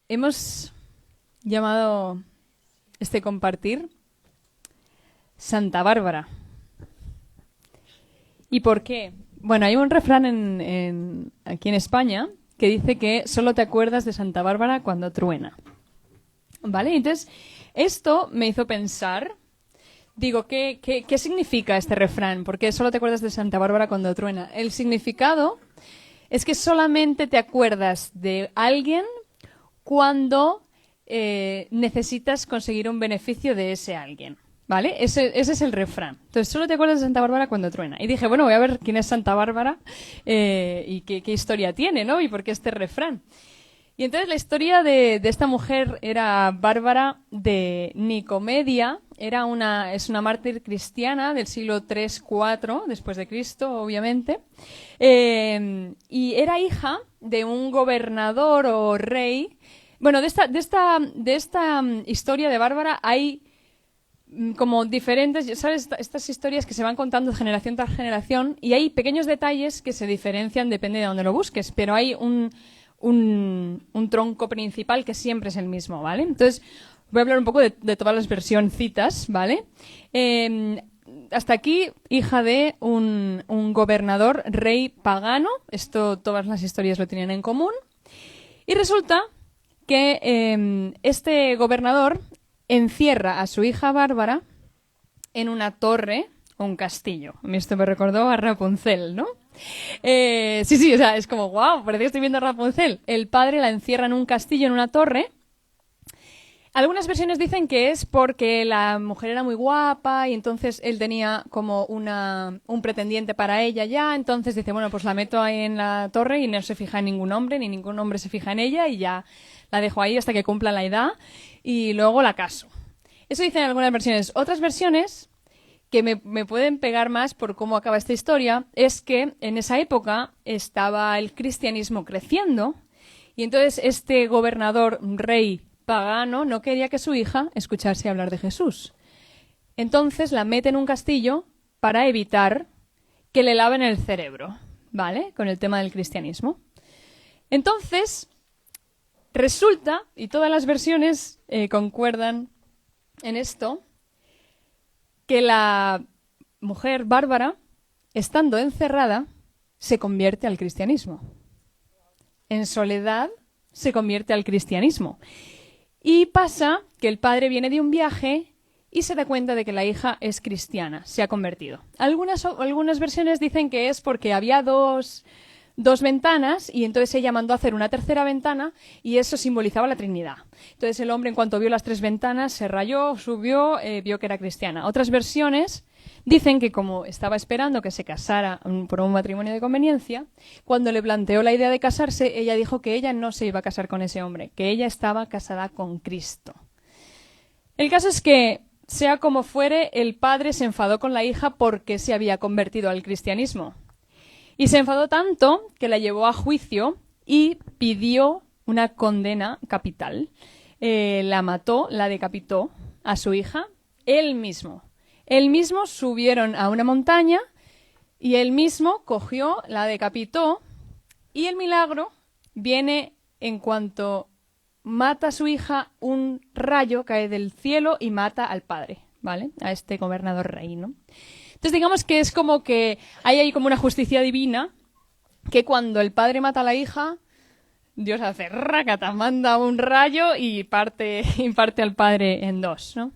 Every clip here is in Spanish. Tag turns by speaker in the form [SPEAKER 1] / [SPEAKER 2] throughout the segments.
[SPEAKER 1] Hemos llamado este compartir Santa Bárbara. ¿Y por qué? Bueno, hay un refrán aquí en España que dice que solo te acuerdas de Santa Bárbara cuando truena. ¿Vale? Entonces, esto me hizo pensar, digo, ¿qué significa este refrán? ¿Por qué solo te acuerdas de Santa Bárbara cuando truena? El significado es que solamente te acuerdas de alguien cuando necesitas conseguir un beneficio de ese alguien. ¿Vale? Ese es el refrán. Entonces, solo te acuerdas de Santa Bárbara cuando truena. Y dije, bueno, voy a ver quién es Santa Bárbara y qué historia tiene, ¿no? Y por qué este refrán. Y entonces la historia de esta mujer era Bárbara de Nicomedia. Es una mártir cristiana del siglo III-IV después de Cristo, obviamente. Y era hija de un gobernador o rey. Bueno, de esta historia de Bárbara hay como diferentes, ¿sabes? Estas historias que se van contando de generación tras generación y hay pequeños detalles que se diferencian depende de dónde lo busques, pero hay un tronco principal que siempre es el mismo, ¿vale? Entonces, voy a hablar un poco de todas las versioncitas, ¿vale? Hasta aquí, hija de un gobernador, rey pagano. Esto, todas las historias lo tenían en común. Y resulta que este gobernador encierra a su hija Bárbara en una torre o un castillo. Esto me recordó a Rapunzel, ¿no? Sí, o sea, es como, wow, parece que estoy viendo a Rapunzel. El padre la encierra en un castillo, en una torre. Algunas versiones dicen que es porque la mujer era muy guapa y entonces él tenía como un pretendiente para ella ya. Entonces dice, bueno, pues la meto ahí en la torre y no se fija en ningún hombre, ni ningún hombre se fija en ella y ya la dejo ahí hasta que cumpla la edad y luego la caso. Eso dicen algunas versiones. Otras versiones que me pueden pegar más por cómo acaba esta historia es que en esa época estaba el cristianismo creciendo y entonces este gobernador, rey pagano, no quería que su hija escuchase hablar de Jesús. Entonces la mete en un castillo para evitar que le laven el cerebro, ¿vale? Con el tema del cristianismo. Entonces, resulta, y todas las versiones concuerdan en esto, que la mujer Bárbara, estando encerrada, se convierte al cristianismo. En soledad se convierte al cristianismo. Y pasa que el padre viene de un viaje y se da cuenta de que la hija es cristiana, se ha convertido. Algunas versiones dicen que es porque había dos ventanas y entonces ella mandó a hacer una tercera ventana y eso simbolizaba la Trinidad. Entonces el hombre en cuanto vio las tres ventanas se rayó, subió, vio que era cristiana. Otras versiones dicen que como estaba esperando que se casara por un matrimonio de conveniencia, cuando le planteó la idea de casarse, ella dijo que ella no se iba a casar con ese hombre, que ella estaba casada con Cristo. El caso es que, sea como fuere, el padre se enfadó con la hija porque se había convertido al cristianismo. Y se enfadó tanto que la llevó a juicio y pidió una condena capital. La mató, la decapitó a su hija, él mismo. Él mismo subieron a una montaña y él mismo cogió, la decapitó y el milagro viene en cuanto mata a su hija, un rayo cae del cielo y mata al padre, ¿vale? A este gobernador rey, ¿no? Entonces digamos que es como que hay ahí como una justicia divina que cuando el padre mata a la hija, Dios hace rácata, manda un rayo y parte al padre en dos, ¿no?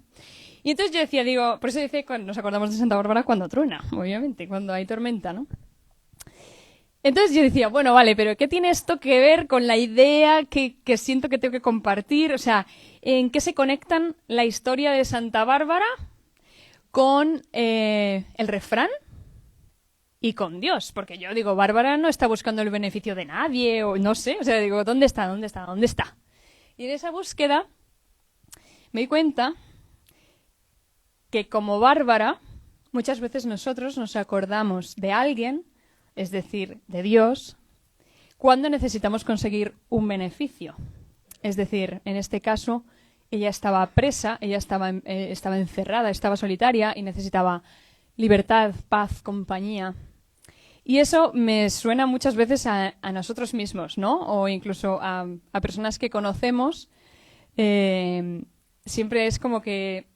[SPEAKER 1] Y entonces yo decía, por eso dice, nos acordamos de Santa Bárbara cuando truena, obviamente, cuando hay tormenta, ¿no? Entonces yo decía, bueno, vale, pero ¿qué tiene esto que ver con la idea que siento que tengo que compartir? O sea, ¿en qué se conectan la historia de Santa Bárbara con el refrán y con Dios? Porque yo digo, Bárbara no está buscando el beneficio de nadie, o no sé, o sea, digo, ¿dónde está? ¿Dónde está? ¿Dónde está? Y en esa búsqueda me di cuenta que como Bárbara, muchas veces nosotros nos acordamos de alguien, es decir, de Dios, cuando necesitamos conseguir un beneficio. Es decir, en este caso, ella estaba presa, ella estaba encerrada, estaba solitaria y necesitaba libertad, paz, compañía. Y eso me suena muchas veces a nosotros mismos, ¿no? O incluso a personas que conocemos. Siempre es como que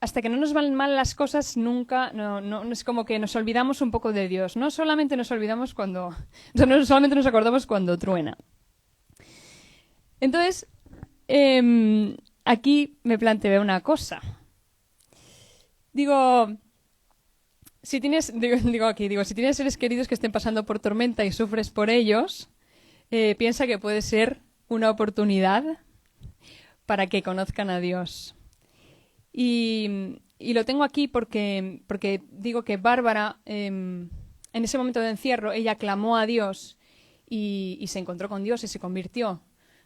[SPEAKER 1] hasta que no nos van mal las cosas, nunca, no es como que nos olvidamos un poco de Dios. No solamente nos olvidamos cuando, o sea, no solamente nos acordamos cuando truena. Entonces, aquí me planteo una cosa. Si tienes seres queridos que estén pasando por tormenta y sufres por ellos, piensa que puede ser una oportunidad para que conozcan a Dios. Y lo tengo aquí porque digo que Bárbara, en ese momento de encierro, ella clamó a Dios y se encontró con Dios y se convirtió,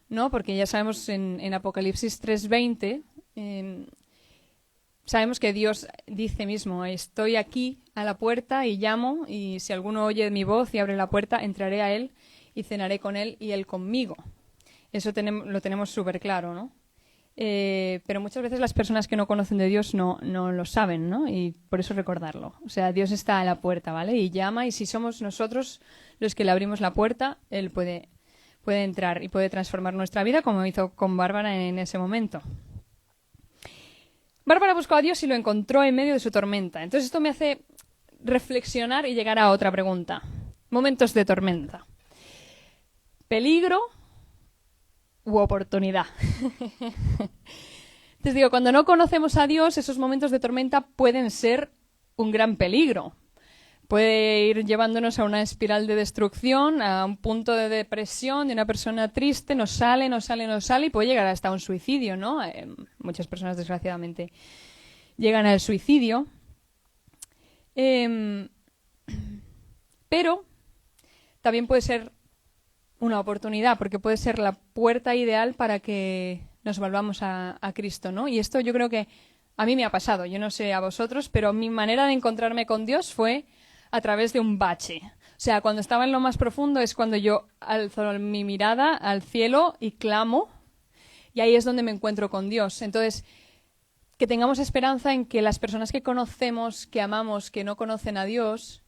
[SPEAKER 1] ¿no? Porque ya sabemos en Apocalipsis 3:20, sabemos que Dios dice mismo, estoy aquí a la puerta y llamo, y si alguno oye mi voz y abre la puerta, entraré a él y cenaré con él y él conmigo. Eso lo tenemos súper claro, ¿no? Pero muchas veces las personas que no conocen de Dios no lo saben, ¿no? Y por eso recordarlo. O sea, Dios está a la puerta, ¿vale? Y llama, y si somos nosotros los que le abrimos la puerta, Él puede entrar y puede transformar nuestra vida, como hizo con Bárbara en ese momento. Bárbara buscó a Dios y lo encontró en medio de su tormenta. Entonces esto me hace reflexionar y llegar a otra pregunta. Momentos de tormenta. ¿Peligro u oportunidad? Entonces digo, cuando no conocemos a Dios, esos momentos de tormenta pueden ser un gran peligro. Puede ir llevándonos a una espiral de destrucción, a un punto de depresión, de una persona triste, nos sale y puede llegar hasta un suicidio, ¿no? Muchas personas, desgraciadamente, llegan al suicidio. Pero también puede ser una oportunidad, porque puede ser la puerta ideal para que nos volvamos a Cristo, ¿no? Y esto yo creo que a mí me ha pasado, yo no sé a vosotros, pero mi manera de encontrarme con Dios fue a través de un bache. O sea, cuando estaba en lo más profundo es cuando yo alzo mi mirada al cielo y clamo, y ahí es donde me encuentro con Dios. Entonces, que tengamos esperanza en que las personas que conocemos, que amamos, que no conocen a Dios,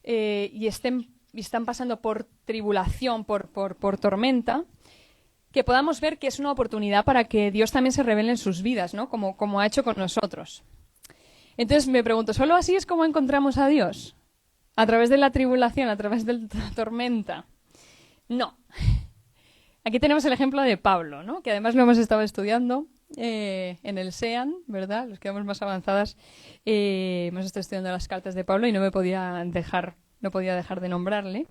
[SPEAKER 1] y están pasando por tribulación, por tormenta, que podamos ver que es una oportunidad para que Dios también se revele en sus vidas, ¿no? Como ha hecho con nosotros. Entonces me pregunto, ¿solo así es como encontramos a Dios? ¿A través de la tribulación, a través de la tormenta? No. Aquí tenemos el ejemplo de Pablo, ¿no? Que además lo hemos estado estudiando en el SEAN, ¿verdad? Los que vamos más avanzadas hemos estado estudiando las cartas de Pablo y no podía dejar de nombrarle.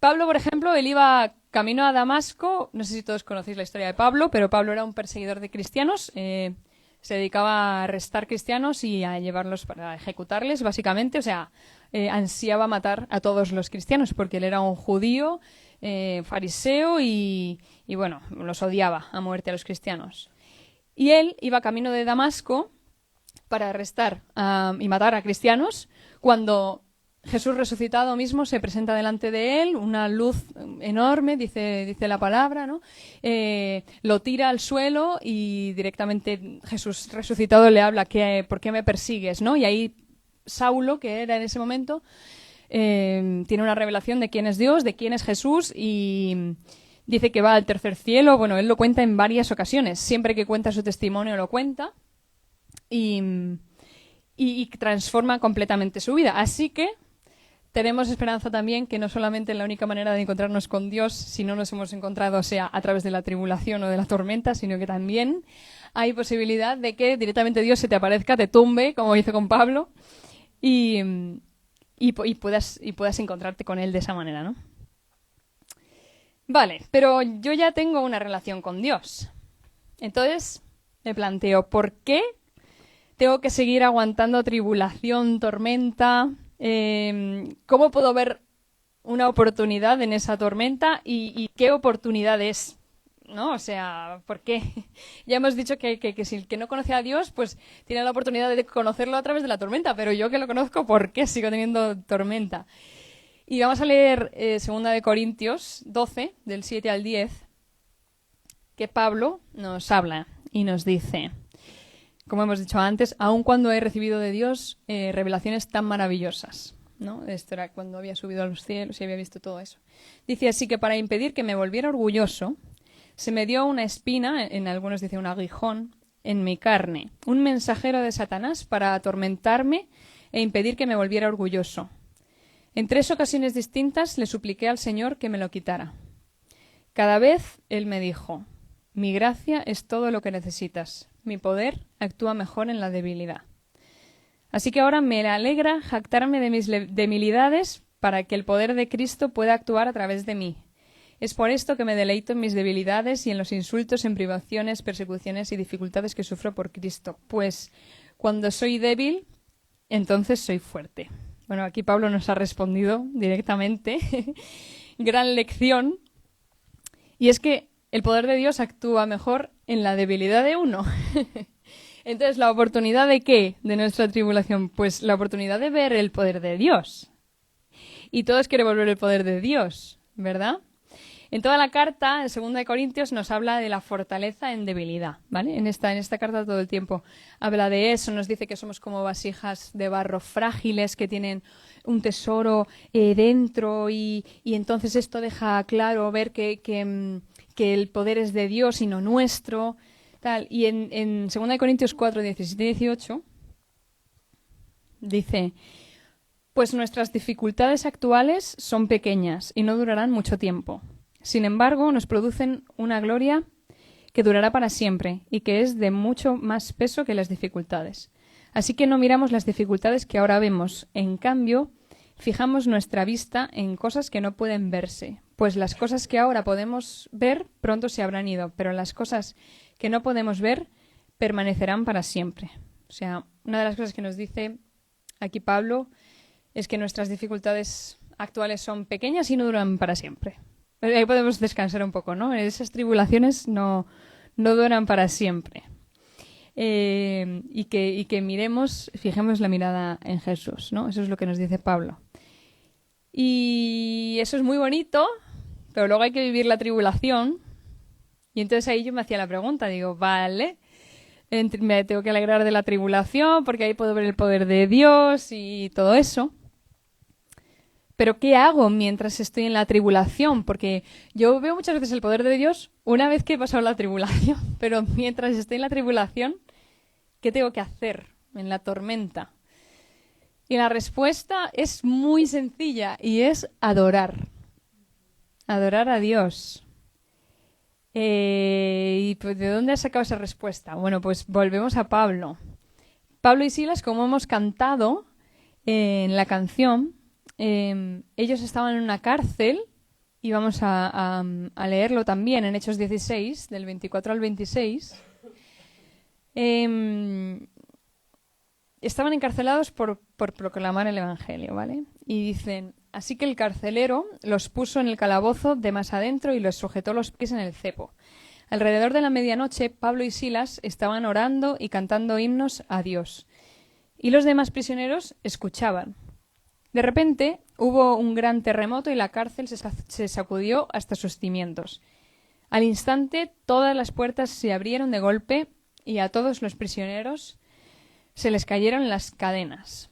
[SPEAKER 1] Pablo, por ejemplo, él iba camino a Damasco. No sé si todos conocéis la historia de Pablo, pero Pablo era un perseguidor de cristianos. Se dedicaba a arrestar cristianos y a llevarlos para ejecutarles, básicamente. O sea, ansiaba matar a todos los cristianos porque él era un judío, fariseo y bueno, los odiaba a muerte a los cristianos. Y él iba camino de Damasco para arrestar y matar a cristianos cuando Jesús resucitado mismo se presenta delante de él, una luz enorme, dice la palabra, ¿no? Lo tira al suelo y directamente Jesús resucitado le habla, ¿por qué me persigues?, ¿no? Y ahí Saulo, que era en ese momento, tiene una revelación de quién es Dios, de quién es Jesús, y dice que va al tercer cielo. Bueno, él lo cuenta en varias ocasiones. Siempre que cuenta su testimonio lo cuenta y transforma completamente su vida. Así que tenemos esperanza también que no solamente la única manera de encontrarnos con Dios, si no nos hemos encontrado, sea a través de la tribulación o de la tormenta, sino que también hay posibilidad de que directamente Dios se te aparezca, te tumbe, como hizo con Pablo, y puedas encontrarte con Él de esa manera, ¿no? Vale, pero yo ya tengo una relación con Dios. Entonces me planteo, ¿por qué tengo que seguir aguantando tribulación, tormenta? ¿Cómo puedo ver una oportunidad en esa tormenta y qué oportunidad es? ¿No? O sea, ¿por qué? Ya hemos dicho que si el que no conoce a Dios, pues tiene la oportunidad de conocerlo a través de la tormenta, pero yo que lo conozco, ¿por qué sigo teniendo tormenta? Y vamos a leer 2 de Corintios 12, del 7 al 10, que Pablo nos habla y nos dice: como hemos dicho antes, aun cuando he recibido de Dios revelaciones tan maravillosas. ¿no? Esto era cuando había subido a los cielos y había visto todo eso. Dice así que para impedir que me volviera orgulloso, se me dio una espina, en algunos dice un aguijón, en mi carne, un mensajero de Satanás para atormentarme e impedir que me volviera orgulloso. En 3 ocasiones distintas le supliqué al Señor que me lo quitara. Cada vez él me dijo: mi gracia es todo lo que necesitas. Mi poder actúa mejor en la debilidad. Así que ahora me alegra jactarme de mis debilidades para que el poder de Cristo pueda actuar a través de mí. Es por esto que me deleito en mis debilidades y en los insultos, en privaciones, persecuciones y dificultades que sufro por Cristo. Pues cuando soy débil, entonces soy fuerte. Bueno, aquí Pablo nos ha respondido directamente. Gran lección. Y es que el poder de Dios actúa mejor en la debilidad de uno. Entonces, ¿la oportunidad de qué? De nuestra tribulación. Pues la oportunidad de ver el poder de Dios. Y todos quieren volver el poder de Dios, ¿verdad? En toda la carta, en 2 de Corintios, nos habla de la fortaleza en debilidad, ¿vale? En esta carta todo el tiempo habla de eso, nos dice que somos como vasijas de barro frágiles que tienen un tesoro dentro y entonces esto deja claro ver que el poder es de Dios y no nuestro, tal. Y en 2 de Corintios 4, 17 y 18 dice: pues nuestras dificultades actuales son pequeñas y no durarán mucho tiempo. Sin embargo, nos producen una gloria que durará para siempre y que es de mucho más peso que las dificultades. Así que no miramos las dificultades que ahora vemos. En cambio, fijamos nuestra vista en cosas que no pueden verse. Pues las cosas que ahora podemos ver pronto se habrán ido, pero las cosas que no podemos ver permanecerán para siempre. O sea, una de las cosas que nos dice aquí Pablo es que nuestras dificultades actuales son pequeñas y no duran para siempre. Ahí podemos descansar un poco, ¿no? Esas tribulaciones no duran para siempre. Y que miremos, fijemos la mirada en Jesús, ¿no? Eso es lo que nos dice Pablo. Y eso es muy bonito, pero luego hay que vivir la tribulación. Y entonces ahí yo me hacía la pregunta, digo, vale, me tengo que alegrar de la tribulación porque ahí puedo ver el poder de Dios y todo eso. Pero ¿qué hago mientras estoy en la tribulación? Porque yo veo muchas veces el poder de Dios una vez que he pasado la tribulación. Pero mientras estoy en la tribulación, ¿qué tengo que hacer en la tormenta? Y la respuesta es muy sencilla y es adorar. Adorar a Dios. ¿Y pues de dónde has sacado esa respuesta? Bueno, pues volvemos a Pablo. Pablo y Silas, como hemos cantado en la canción, ellos estaban en una cárcel y vamos a leerlo también en Hechos 16, del 24 al 26. Estaban encarcelados por proclamar el Evangelio, ¿vale? Y dicen: así que el carcelero los puso en el calabozo de más adentro y los sujetó los pies en el cepo. Alrededor de la medianoche, Pablo y Silas estaban orando y cantando himnos a Dios. Y los demás prisioneros escuchaban. De repente hubo un gran terremoto y la cárcel se sacudió hasta sus cimientos. Al instante todas las puertas se abrieron de golpe y a todos los prisioneros se les cayeron las cadenas.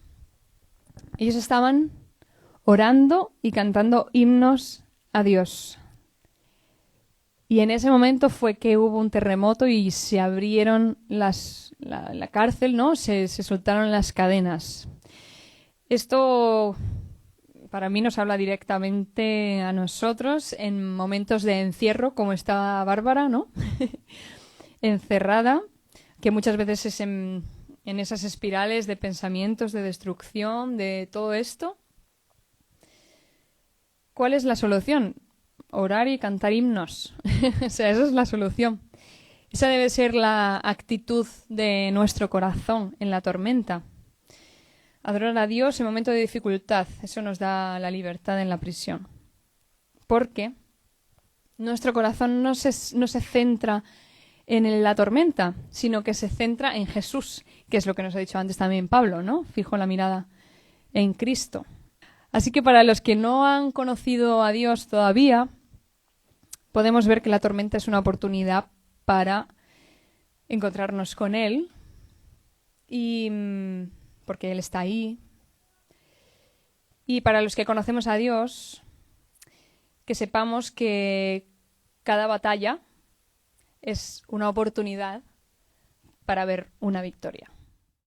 [SPEAKER 1] Ellos estaban orando y cantando himnos a Dios. Y en ese momento fue que hubo un terremoto y se abrieron la cárcel, ¿no? Se soltaron las cadenas. Esto para mí nos habla directamente a nosotros en momentos de encierro, como está Bárbara, ¿no? Encerrada, que muchas veces es en esas espirales de pensamientos, de destrucción, de todo esto. ¿Cuál es la solución? Orar y cantar himnos. O sea, esa es la solución. Esa debe ser la actitud de nuestro corazón en la tormenta. Adorar a Dios en momento de dificultad. Eso nos da la libertad en la prisión. Porque nuestro corazón no se centra en la tormenta, sino que se centra en Jesús, que es lo que nos ha dicho antes también Pablo, ¿no? Fijo la mirada en Cristo. Así que para los que no han conocido a Dios todavía, podemos ver que la tormenta es una oportunidad para encontrarnos con Él, y porque Él está ahí, Y para los que conocemos a Dios, que sepamos que cada batalla es una oportunidad para ver una victoria.